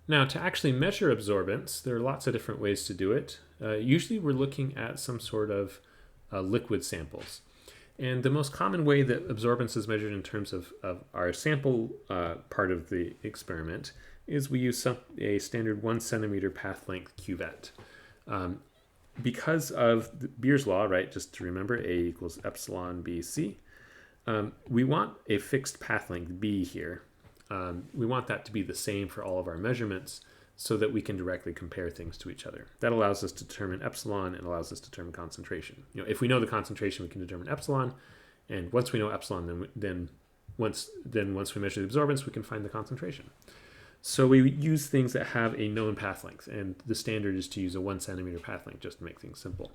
Now, to actually measure absorbance, there are lots of different ways to do it. Usually we're looking at some sort of liquid samples. And the most common way that absorbance is measured in terms of our sample part of the experiment is we use a standard 1 centimeter path length cuvette. Because of Beer's law, right, just to remember, A equals epsilon BC, we want a fixed path length B here. We want that to be the same for all of our measurements so that we can directly compare things to each other. That allows us to determine epsilon and allows us to determine concentration. If we know the concentration, we can determine epsilon, and once we know epsilon, then once we measure the absorbance, we can find the concentration. So we use things that have a known path length, and the standard is to use a 1 centimeter path length just to make things simple.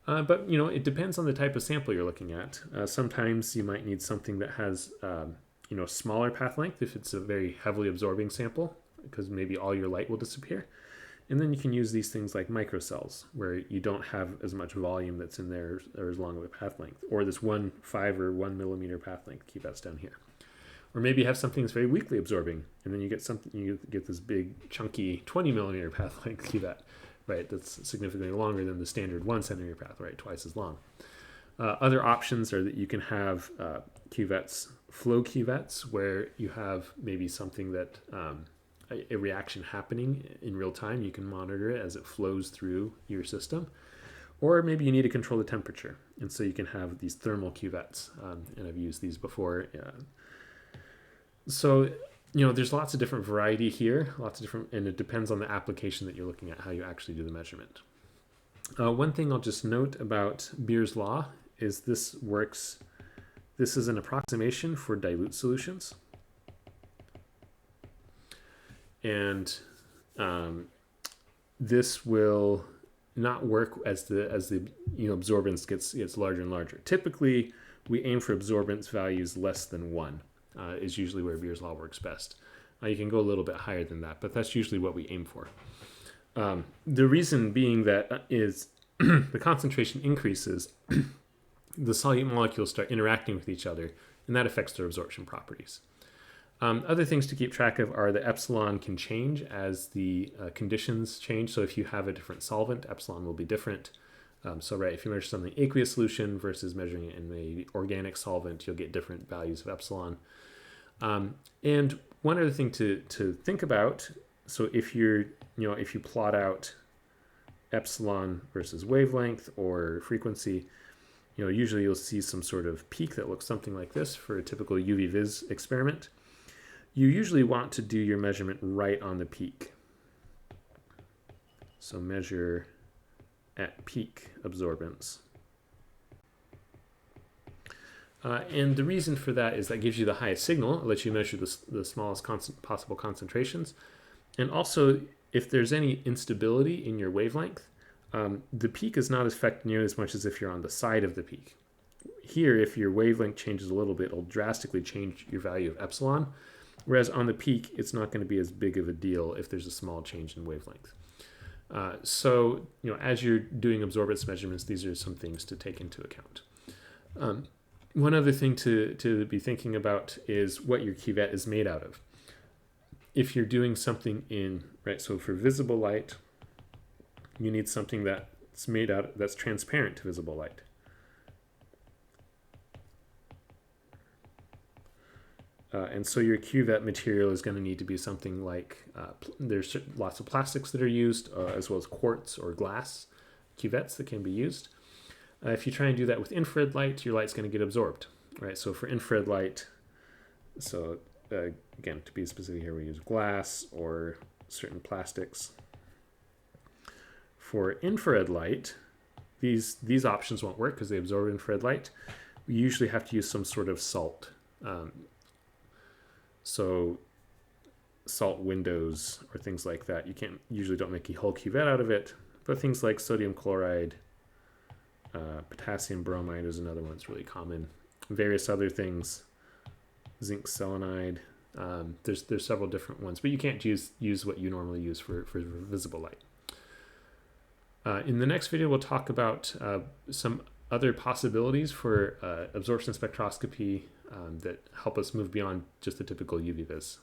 But it depends on the type of sample you're looking at. Sometimes you might need something that has smaller path length if it's a very heavily absorbing sample, because maybe all your light will disappear. And then you can use these things like microcells, where you don't have as much volume that's in there or as long of a path length, or this 1.5 or 1 millimeter path length cuvettes down here. Or maybe you have something that's very weakly absorbing, and then you get this big chunky 20 millimeter path length cuvette, right? That's significantly longer than the standard 1 centimeter path, right? Twice as long. Other options are that you can have cuvettes, flow cuvettes, where you have maybe something that a reaction happening in real time. You can monitor it as it flows through your system. Or maybe you need to control the temperature, and so you can have these thermal cuvettes, and I've used these before. So there's lots of different variety here, and it depends on the application that you're looking at, how you actually do the measurement. One thing I'll just note about Beer's law is this is an approximation for dilute solutions. And this will not work as the absorbance gets larger and larger. Typically, we aim for absorbance values less than 1. Is usually where Beer's law works best. You can go a little bit higher than that, but that's usually what we aim for. The reason being that is the concentration increases, the solute molecules start interacting with each other, and that affects their absorption properties. Other things to keep track of are the epsilon can change as the conditions change. So if you have a different solvent, epsilon will be different. If you measure something in aqueous solution versus measuring it in an organic solvent, you'll get different values of epsilon. And one other thing to think about, so if you plot out epsilon versus wavelength or frequency, usually you'll see some sort of peak that looks something like this for a typical UV vis experiment. You usually want to do your measurement right on the peak. So measure at peak absorbance. And the reason for that is that gives you the highest signal. It lets you measure the smallest possible concentrations. And also, if there's any instability in your wavelength, the peak is not affected nearly as much as if you're on the side of the peak. Here, if your wavelength changes a little bit, it'll drastically change your value of epsilon. Whereas on the peak, it's not going to be as big of a deal if there's a small change in wavelength. As you're doing absorbance measurements, these are some things to take into account. One other thing to be thinking about is what your cuvette is made out of. If you're doing something so for visible light, you need something that's transparent to visible light. And so your cuvette material is going to need to be something like, there's lots of plastics that are used, as well as quartz or glass cuvettes that can be used. If you try and do that with infrared light, your light's going to get absorbed, right? So for infrared light, again, to be specific here, we use glass or certain plastics. For infrared light, these options won't work because they absorb infrared light. We usually have to use some sort of salt. So salt windows or things like that. You usually don't make a whole cuvette out of it, but things like sodium chloride, potassium bromide is another one that's really common. Various other things, zinc selenide. There's several different ones, but you can't use what you normally use for visible light. In the next video, we'll talk about some other possibilities for absorption spectroscopy that help us move beyond just the typical UV vis.